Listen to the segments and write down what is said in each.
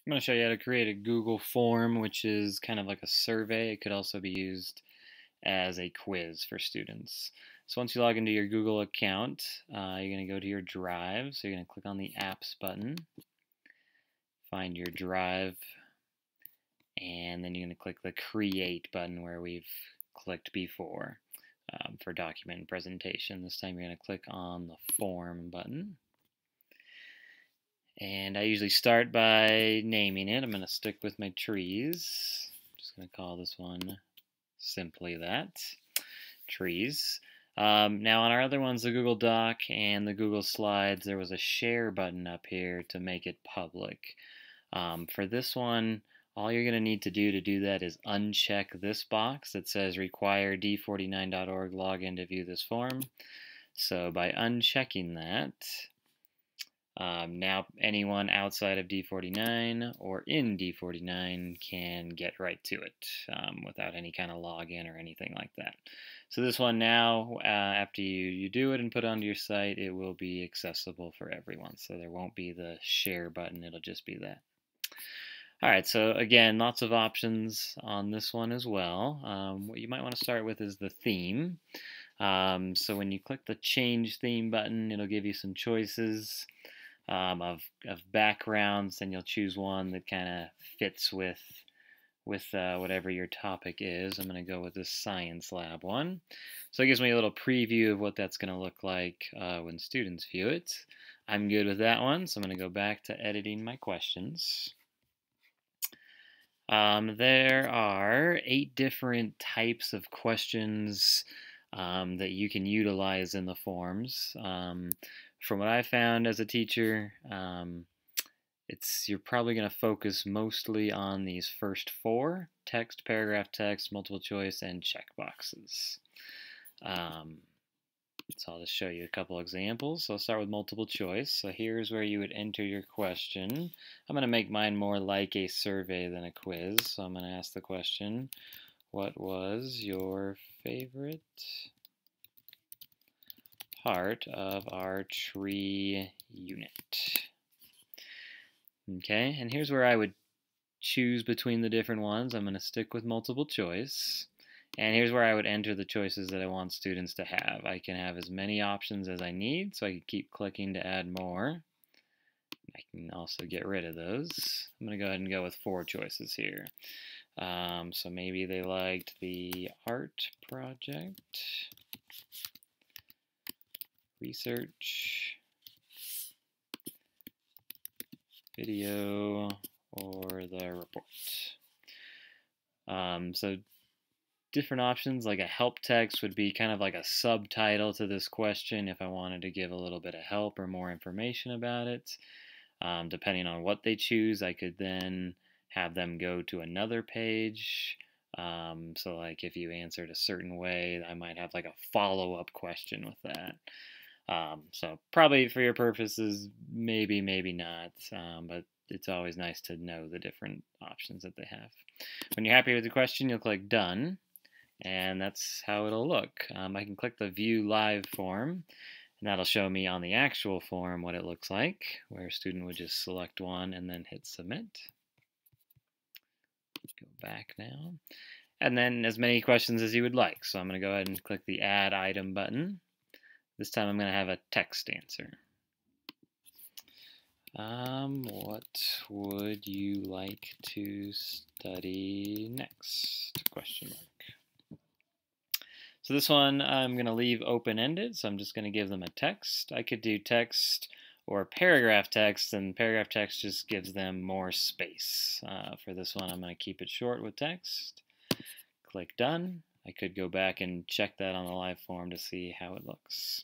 I'm going to show you how to create a Google form, which is kind of like a survey. It could also be used as a quiz for students. So once you log into your Google account, you're going to go to your Drive. So you're going to click on the Apps button, find your Drive, and then you're going to click the Create button where we've clicked before for document and presentation. This time you're going to click on the Form button. And I usually start by naming it. I'm going to stick with my trees. I'm just going to call this one simply that, trees. Now on our other ones, the Google Doc and the Google Slides, there was a share button up here to make it public. For this one, all you're going to need to do that is uncheck this box that says require d49.org login to view this form. So by unchecking that, now anyone outside of D49 or in D49 can get right to it without any kind of login or anything like that. So this one now, after you do it and put it onto your site, it will be accessible for everyone. So there won't be the share button, it'll just be that. Alright, so again, lots of options on this one as well. What you might want to start with is the theme. So when you click the Change Theme button, it'll give you some choices of backgrounds, and you'll choose one that kind of fits with whatever your topic is. I'm going to go with this Science Lab one. So it gives me a little preview of what that's going to look like when students view it. I'm good with that one, so I'm going to go back to editing my questions. There are 8 different types of questions that you can utilize in the forms. From what I found as a teacher, you're probably going to focus mostly on these first 4, text, paragraph text, multiple choice, and checkboxes. So I'll just show you a couple examples. So I'll start with multiple choice. So here's where you would enter your question. I'm going to make mine more like a survey than a quiz. So I'm going to ask the question, what was your favorite part of our tree unit? Okay, and here's where I would choose between the different ones. I'm going to stick with multiple choice. And here's where I would enter the choices that I want students to have. I can have as many options as I need, so I can keep clicking to add more. I can also get rid of those. I'm going to go ahead and go with 4 choices here. So maybe they liked the art project, research, video, or the report. So different options, like a help text would be kind of like a subtitle to this question if I wanted to give a little bit of help or more information about it. Depending on what they choose, I could then have them go to another page. So like if you answered a certain way, I might have like a follow-up question with that. So probably for your purposes, maybe not, but it's always nice to know the different options that they have. When you're happy with the question, you'll click Done, and that's how it'll look. I can click the View Live form, and that'll show me on the actual form what it looks like, where a student would just select one and then hit Submit. Go back now. And then as many questions as you would like. So I'm going to go ahead and click the Add Item button. This time I'm going to have a text answer. What would you like to study next? Question mark. So this one I'm going to leave open-ended, so I'm just going to give them a text. I could do text or paragraph text, and paragraph text just gives them more space. For this one, I'm going to keep it short with text. Click Done. I could go back and check that on the live form to see how it looks.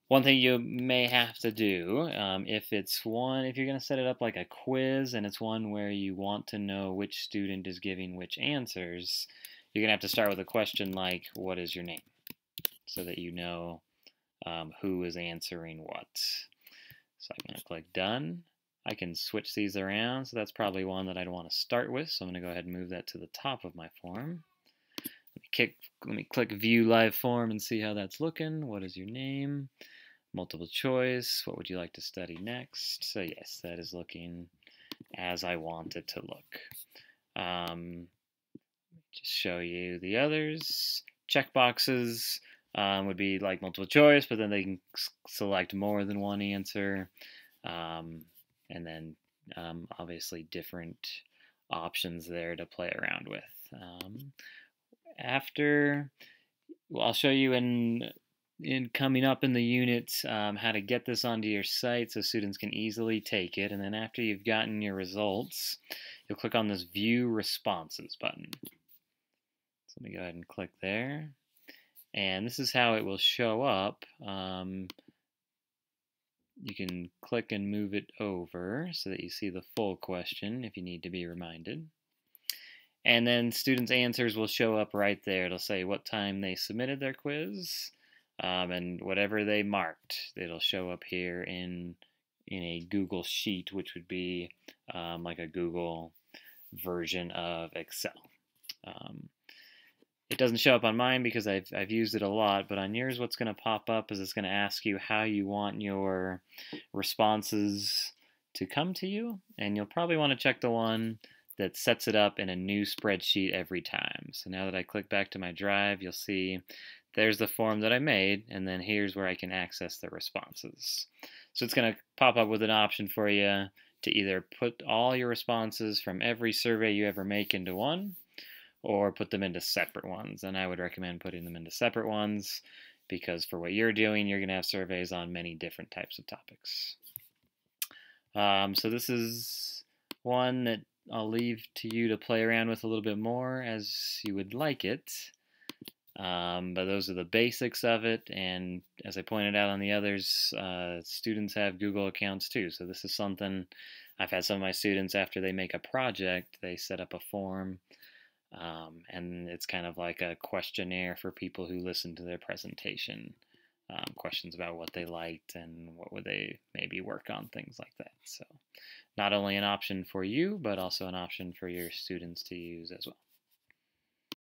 One thing you may have to do, if you're going to set it up like a quiz and it's one where you want to know which student is giving which answers, you're going to have to start with a question like, what is your name? So that you know who is answering what. So I'm going to click Done. I can switch these around, so that's probably one that I'd want to start with. So I'm going to go ahead and move that to the top of my form. Let me click View Live Form and see how that's looking. What is your name? Multiple choice. What would you like to study next? So yes, that is looking as I want it to look. Just show you the others. Checkboxes would be like multiple choice, but then they can select more than one answer. And then obviously different options there to play around with. I'll show you in coming up in the units how to get this onto your site so students can easily take it. And then after you've gotten your results, you'll click on this View Responses button. So let me go ahead and click there. And this is how it will show up. You can click and move it over so that you see the full question if you need to be reminded. And then students' answers will show up right there. It'll say what time they submitted their quiz and whatever they marked. It'll show up here in a Google Sheet, which would be like a Google version of Excel. It doesn't show up on mine because I've used it a lot, but on yours what's going to pop up is it's going to ask you how you want your responses to come to you, and you'll probably want to check the one that sets it up in a new spreadsheet every time. So now that I click back to my drive, you'll see there's the form that I made, and then here's where I can access the responses. So it's going to pop up with an option for you to either put all your responses from every survey you ever make into one, or put them into separate ones. And I would recommend putting them into separate ones because for what you're doing, you're going to have surveys on many different types of topics. So this is one that I'll leave to you to play around with a little bit more as you would like it. But those are the basics of it, and as I pointed out on the others, students have Google accounts too. So this is something I've had some of my students, after they make a project, they set up a form, and it's kind of like a questionnaire for people who listen to their presentation. Questions about what they liked and what would they maybe work on, things like that. So not only an option for you, but also an option for your students to use as well.